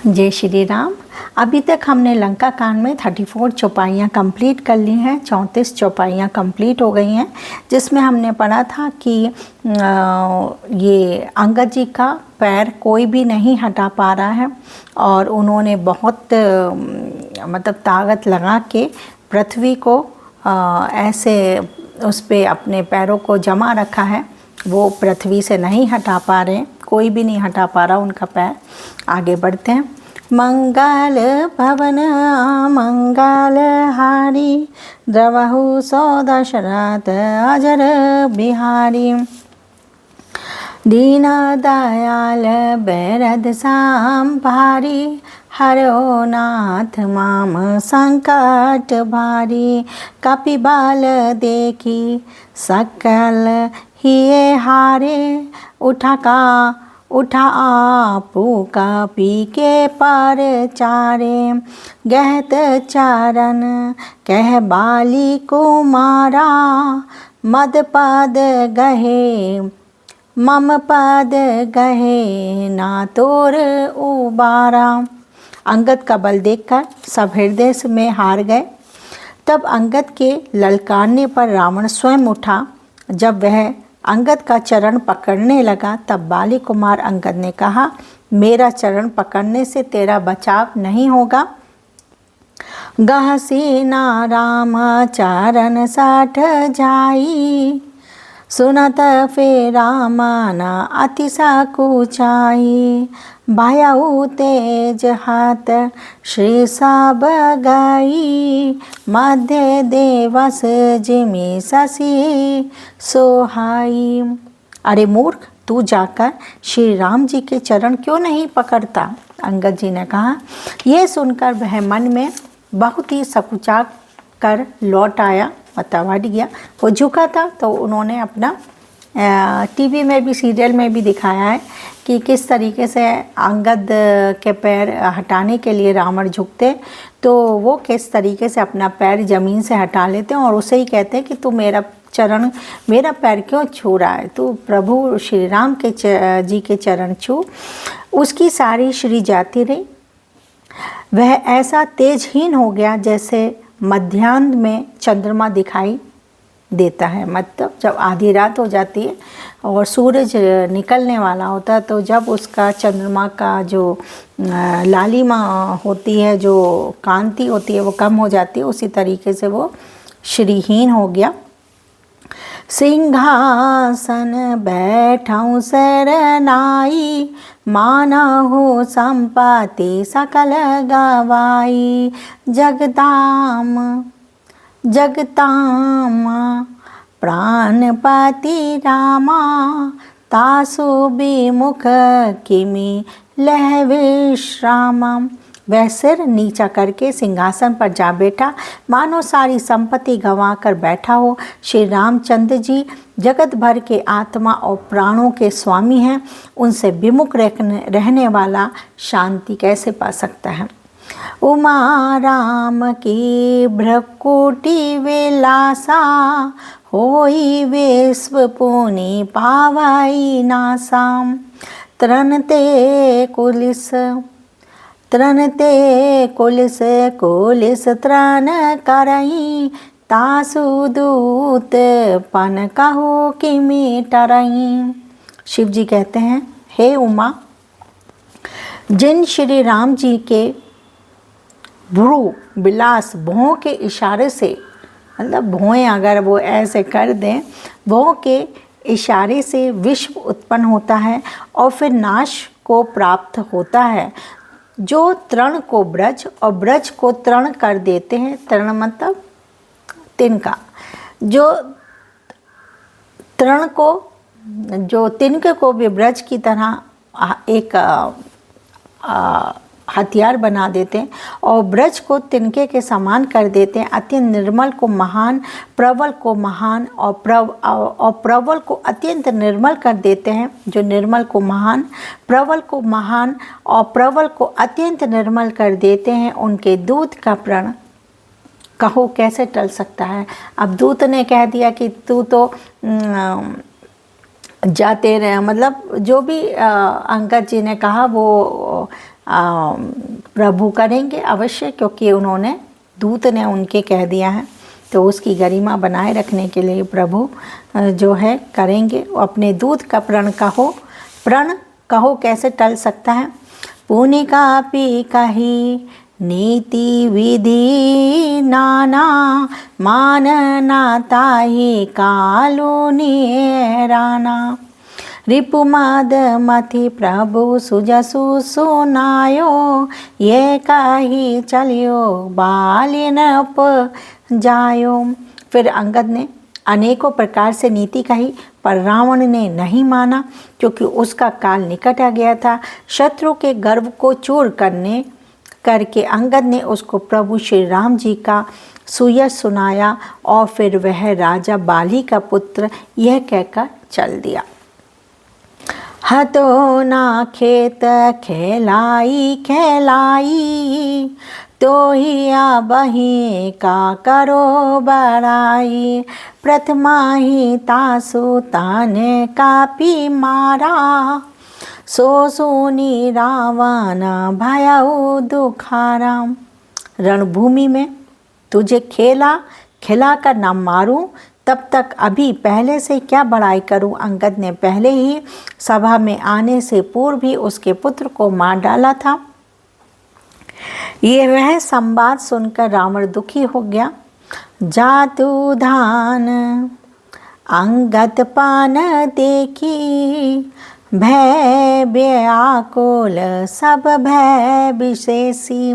जय श्री राम। अभी तक हमने लंका कांड में 34 चौपाइयाँ कंप्लीट कर ली हैं, 34 चौपाइयाँ कंप्लीट हो गई हैं, जिसमें हमने पढ़ा था कि ये अंगद जी का पैर कोई भी नहीं हटा पा रहा है और उन्होंने बहुत मतलब ताकत लगा के पृथ्वी को ऐसे उस पे अपने पैरों को जमा रखा है, वो पृथ्वी से नहीं हटा पा रहे, कोई भी नहीं हटा पा रहा उनका पैर। आगे बढ़ते हैं। मंगल भवन मंगल हारी द्रवहु सौ दशरथ अजर बिहारी दीन दयाल बैरद साम भारी हरो नाथ माम संकट भारी कपिबाल देखी सकल हिये हारे उठा आपू कपि के पर चारे गहत चारण कह बाली कुमारा मद पद गहे मम पद गहे ना तोर उबारा। अंगद का बल देखकर सब हृदय में हार गए। तब अंगद के ललकारने पर रावण स्वयं उठा। जब वह अंगद का चरण पकड़ने लगा तब बाली कुमार अंगद ने कहा, मेरा चरण पकड़ने से तेरा बचाव नहीं होगा। गहसीना राम चरण साठ जाई सुनत फेरा माना अति सकुचाई भयउ तेज हाथ श्री सब गई मध्य देवस जिमि शशि सोहाई। अरे मूर्ख, तू जाकर श्री राम जी के चरण क्यों नहीं पकड़ता? अंगद जी ने कहा। यह सुनकर वह मन में बहुत ही सकुचा कर लौट आया, मतलब हट गया। वो झुका था तो उन्होंने अपना टीवी में भी सीरियल में भी दिखाया है कि किस तरीके से अंगद के पैर हटाने के लिए रावण झुकते, तो वो किस तरीके से अपना पैर ज़मीन से हटा लेते हैं और उसे ही कहते हैं कि तू मेरा पैर क्यों छू रहा है, तू प्रभु श्री राम के जी के चरण छू। उसकी सारी श्री जाती रही। वह ऐसा तेजहीन हो गया जैसे मध्याह्न में चंद्रमा दिखाई देता है, मतलब जब आधी रात हो जाती है और सूरज निकलने वाला होता है, तो जब उसका चंद्रमा का जो लालिमा होती है, जो कांति होती है, वो कम हो जाती है, उसी तरीके से वो श्रीहीन हो गया। सिंहासन बैठऊँ शरनाई मानहु संपत्ति सकल गवाई जगताम प्राणपति रामा तासु विमुख किमि लह विश्रामा। वह सिर नीचा करके सिंहासन पर जा बैठा, मानो सारी संपत्ति गंवा कर बैठा हो। श्री रामचंद्र जी जगत भर के आत्मा और प्राणों के स्वामी हैं, उनसे विमुख रहने वाला शांति कैसे पा सकता है। उमा राम की भ्रकुटी विलासा होई विश्व पुनि पावई नासाम तृणते कुलिस तृण करई तासु दूत पन कहो किमि टरई। शिव जी कहते हैं, हे उमा, जिन श्री राम जी के भ्रू विलास भौं के इशारे से, मतलब भौएं अगर वो ऐसे कर दें, भौं के इशारे से विश्व उत्पन्न होता है और फिर नाश को प्राप्त होता है। जो तृण को ब्रज और ब्रज को तृण कर देते हैं, तृण मतलब तिनका, जो तृण को, जो तिनके को भी ब्रज की तरह एक हथियार बना देते हैं और ब्रज को तिनके के समान कर देते हैं। अत्यंत निर्मल को महान, प्रबल को महान और प्रबल को अत्यंत निर्मल कर देते हैं। जो निर्मल को महान, प्रबल को महान और प्रबल को अत्यंत निर्मल कर देते हैं, उनके दूत का प्रण कहो कैसे टल सकता है। अब दूत ने कह दिया कि तू तो जाते रहे, मतलब जो भी अंगद जी ने कहा वो प्रभु करेंगे अवश्य, क्योंकि उन्होंने दूत ने उनके कह दिया है, तो उसकी गरिमा बनाए रखने के लिए प्रभु जो है करेंगे। अपने दूत का प्रण कहो कैसे टल सकता है। पुनिका पी कही नीति विधि नाना, मान नाताही कालो निराना। रिपुमद मति प्रभु सुजसु सुनायो, ये कही चलियो बालिन जायो। फिर अंगद ने अनेकों प्रकार से नीति कही, पर रावण ने नहीं माना, क्योंकि उसका काल निकट आ गया था। शत्रु के गर्व को चूर करके अंगद ने उसको प्रभु श्री राम जी का सुयश सुनाया, और फिर वह राजा बाली का पुत्र यह कहकर चल दिया। हतो ना खेत खेलाई खेलाई, तो ही बही का करो बड़ाई। प्रथमा ही तासु ताने कापी मारा, सो सुनी रावण भयउ दुखारा। रणभूमि में तुझे खिला कर न मारूं, तब तक अभी पहले से क्या बड़ाई करूं। अंगद ने पहले ही सभा में आने से पूर्व ही उसके पुत्र को मार डाला था। ये वह संवाद सुनकर रावण दुखी हो गया। जातु धान अंगद पान देखी, भय व्याकुल सब भय विशेषी।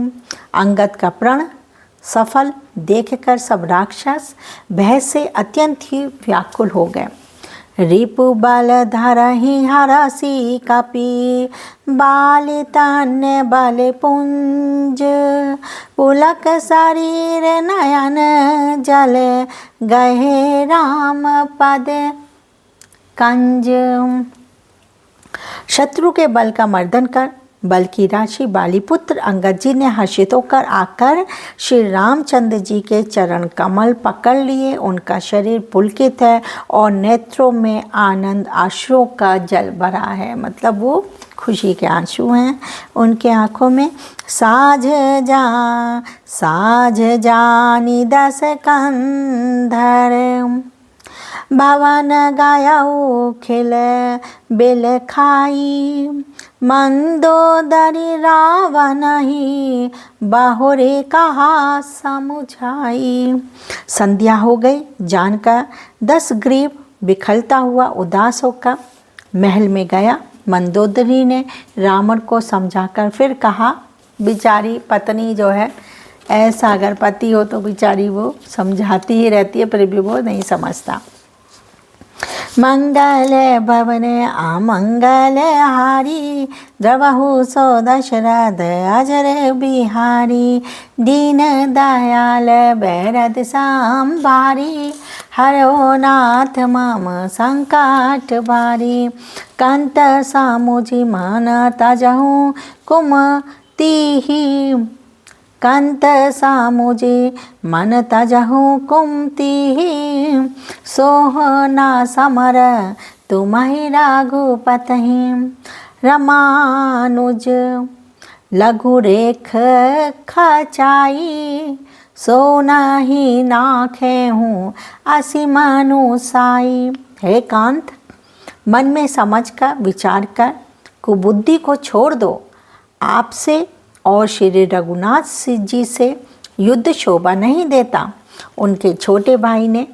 अंगद का प्रण सफल देखकर सब राक्षस भय से अत्यंत ही व्याकुल हो गए। रिपु बल धरहि हरसी कपि, बाल तन्य बल पुंज। पुलक शरीर नयन जल, गहे राम पद कंज। शत्रु के बल का मर्दन कर बल की राशि बालीपुत्र अंगद जी ने हर्षित होकर आकर श्री रामचंद्र जी के चरण कमल पकड़ लिए। उनका शरीर पुलकित है और नेत्रों में आनंद आंसुओं का जल भरा है, मतलब वो खुशी के आंसू हैं उनके आँखों में। साझ जानी दस कंधर, भवन गायऊ खिल बिल खाई। मंदोदरी रावण ही बाहुरे कहा समुझाई। संध्या हो गई जानकर दस ग्रीव बिखलता हुआ उदास होकर महल में गया। मंदोदरी ने रावण को समझाकर फिर कहा, बेचारी पत्नी जो है, ऐसा अगर पति हो तो बेचारी वो समझाती ही रहती है, पर भी वो नहीं समझता। मंगल भवन अमंगल हारी, द्रवहु सो दशरथ अजर बिहारी। दीन दयाल बैरद संभारी, हरो नाथ मम संकट भारी। कंत सामुझि मन तजहु कुमति, कंत सामुझे मन तजहु कुमति। सोहना समर तुम्हि रघुपतहि, रमानुज लघु रेख खचाई। सो नहीं नाखे हूँ असी मनुसाई। हे कांत, मन में समझ कर विचार कर कुबुद्धि को छोड़ दो। आपसे और श्री रघुनाथ जी से युद्ध शोभा नहीं देता। उनके छोटे भाई ने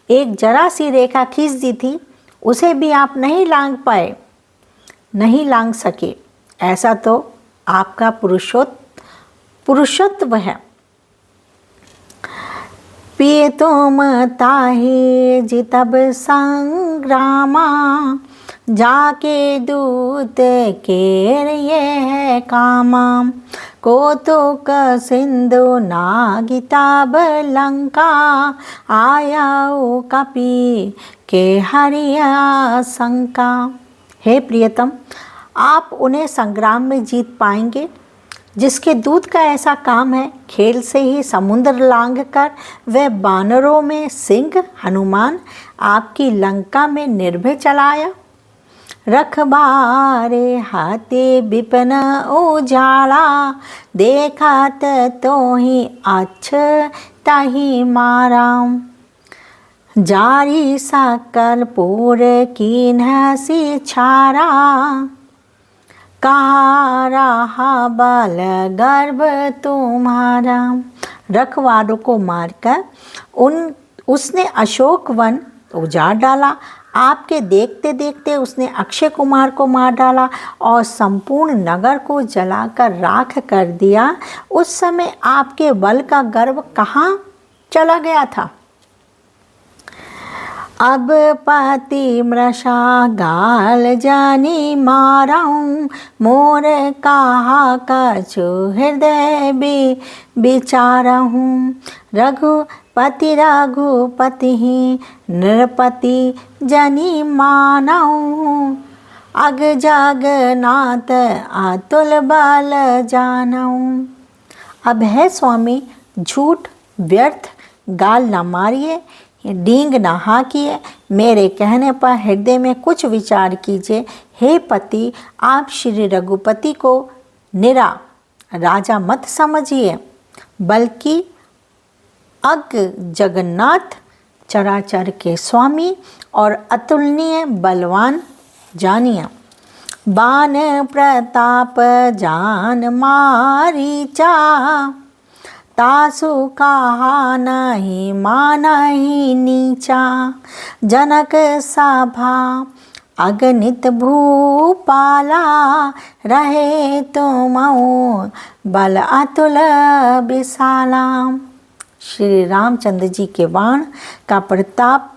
एक जरा सी रेखा खींच दी थी, उसे भी आप नहीं लांघ सके। ऐसा तो आपका पुरुषत्व है। पिए तुम ताहि जितब संग्रामा, जाके दूत केर ये है कामा। कौतुक सिंधु नागिताब लंका, आयाऊ कपि के हरिया शंका। हे प्रियतम, आप उन्हें संग्राम में जीत पाएंगे जिसके दूत का ऐसा काम है खेल से ही समुद्र लांघ कर वह बानरों में सिंह हनुमान आपकी लंका में निर्भय चलाया। रखबारे हाथे विपिन उजाला, देखत तो ही अच्छ ताही मारा। जारी सकल पूर कीन्ह सी छारा, कहा रहा बल गर्भ तुम्हारा। रखवारों को मारकर उसने अशोक वन उजाड़ डाला। आपके देखते देखते उसने अक्षय कुमार को मार डाला और संपूर्ण नगर को जलाकर राख कर दिया। उस समय आपके बल का गर्व कहाँ चला गया था। अब पति मृषा गाल जानी माराऊं, मोर कहा कछु हृदय विचारहूँ। रघुपति रघुपति ही नृपति जनी मानऊं, अग जगन्नाथ अतुल बल जानऊं। अब है स्वामी, झूठ व्यर्थ गाल न मारिए, डींग न हाँकिए, मेरे कहने पर हृदय में कुछ विचार कीजिए। हे पति, आप श्री रघुपति को निरा राजा मत समझिए, बल्कि अग जगन्नाथ चराचर के स्वामी और अतुलनीय बलवान जानिए। बान प्रताप जान मारीचा, तासु कहा नहीं मानहि नीचा। जनक सभा अगणित भूपाला, रहे तुमऊ बल अतुल विशाला। श्री रामचंद्र जी के बाण का प्रताप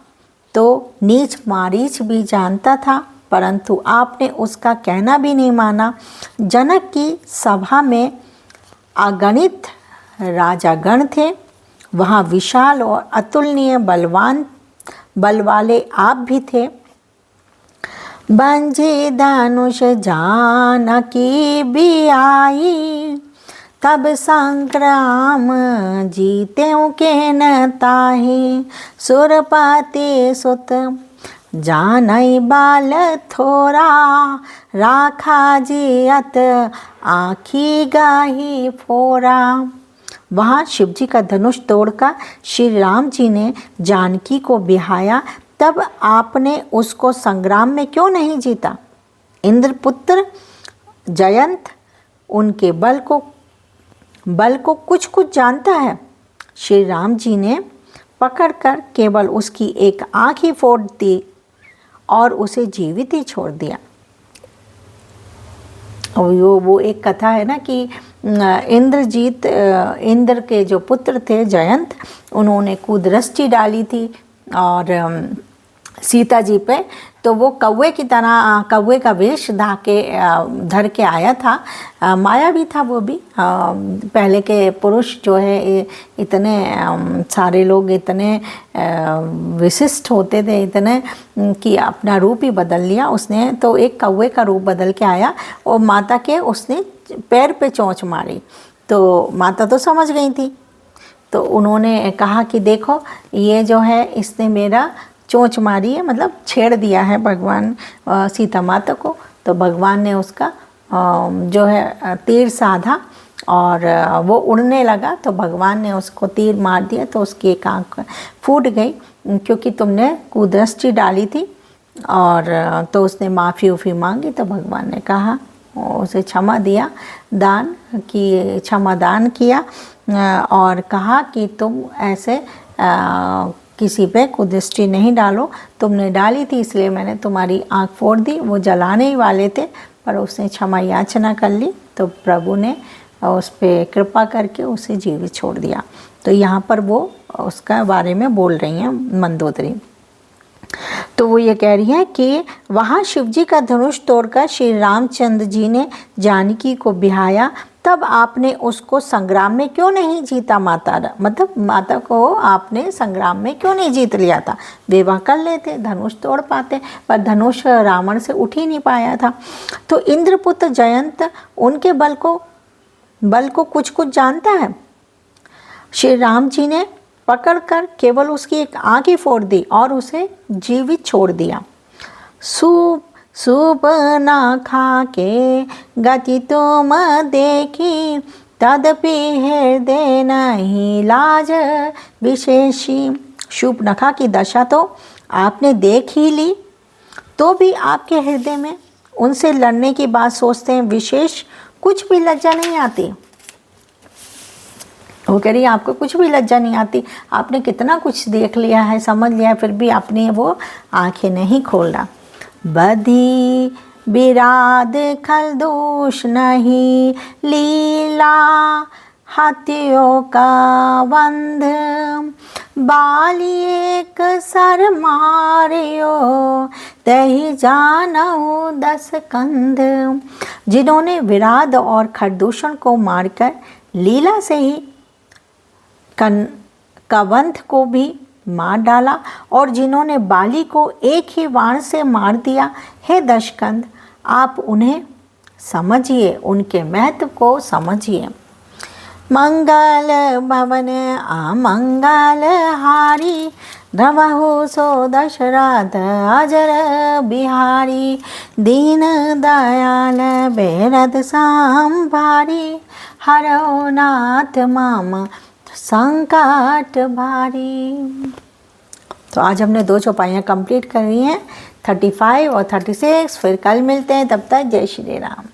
तो नीच मारीच भी जानता था, परंतु आपने उसका कहना भी नहीं माना। जनक की सभा में अगणित राजागण थे, वहाँ विशाल और अतुलनीय बलवान बल वाले आप भी थे। बंजे धनुष जानकी भी आई, तब संग्राम जीत्यों के न ताहि। सुरपति सुत जानई बाल थोरा, राखा जियत आँखी गाही फोरा। वहाँ शिवजी का धनुष तोड़कर श्री राम जी ने जानकी को बिहाया, तब आपने उसको संग्राम में क्यों नहीं जीता। इंद्रपुत्र जयंत उनके बल को कुछ कुछ जानता है। श्री राम जी ने पकड़कर केवल उसकी एक आँख ही फोड़ दी और उसे जीवित ही छोड़ दिया। वो एक कथा है ना कि इंद्र के जो पुत्र थे जयंत, उन्होंने कुदृष्टि डाली थी और सीता जी पे, तो वो कौवे की तरह कौवे का वेश धर के आया था। माया भी था वो भी। पहले के पुरुष जो है इतने सारे लोग इतने विशिष्ट होते थे, इतने कि अपना रूप ही बदल लिया उसने। तो एक कौवे का रूप बदल के आया और माता के उसने पैर पे चोंच मारी, तो माता तो समझ गई थी। तो उन्होंने कहा कि देखो ये जो है इसने मेरा चोंच मारी है, मतलब छेड़ दिया है भगवान सीता माता को। तो भगवान ने उसका जो है तीर साधा और वो उड़ने लगा, तो भगवान ने उसको तीर मार दिया, तो उसकी एक आँख फूट गई क्योंकि तुमने कुदृष्टि डाली थी। और तो उसने माफ़ी उफ़ी मांगी, तो भगवान ने कहा, उसे क्षमा दिया, क्षमा दान किया और कहा कि तुम ऐसे किसी पे कुदृष्टि नहीं डालो, तुमने डाली थी इसलिए मैंने तुम्हारी आँख फोड़ दी। वो जलाने ही वाले थे पर उसने क्षमा याचना कर ली, तो प्रभु ने उस पर कृपा करके उसे जीवित छोड़ दिया। तो यहाँ पर वो उसका बारे में बोल रही हैं मंदोदरी। तो वो ये कह रही है कि वहाँ शिवजी का धनुष तोड़कर श्री रामचंद्र जी ने जानकी को बिहाया, तब आपने उसको संग्राम में क्यों नहीं जीता। मतलब माता को आपने संग्राम में क्यों नहीं जीत लिया था। विवाह कर लेते, धनुष तोड़ पाते, पर धनुष रावण से उठ ही नहीं पाया था। तो इंद्रपुत्र जयंत उनके बल को कुछ कुछ जानता है। श्री राम जी ने पकड़कर केवल उसकी एक आँख ही फोड़ दी और उसे जीवित छोड़ दिया। सूप न खाके गति तुम देखी, तदपि हृदय नहीं लाज विशेषी। सूप न खा की दशा तो आपने देख ही ली, तो भी आपके हृदय में उनसे लड़ने की बात सोचते हैं, विशेष कुछ भी लज्जा नहीं आती। वो कह रही है आपको कुछ भी लज्जा नहीं आती, आपने कितना कुछ देख लिया है, समझ लिया है, फिर भी आपने वो आंखें नहीं खोला। बदी बिराद खल दोष नहीं, लीला हाथियों का बंध, बाली एक सर मारियो, तही जानऊ 10 कंध। जिन्होंने विराद और खरदूषण को मारकर लीला से ही कवंथ को भी मार डाला, और जिन्होंने बाली को एक ही बाण से मार दिया, हे दशकंध आप उन्हें समझिए, उनके महत्व को समझिए। मंगल भवन अमंगल हारी, रवहु सो दशरथ अजर बिहारी, दीन दयाल बेरद संभारी, हरौ नाथ मम संकट भारी। तो आज हमने 2 चौपाइयाँ कंप्लीट कर रही हैं, 35 और 36। फिर कल मिलते हैं, तब तक जय श्री राम।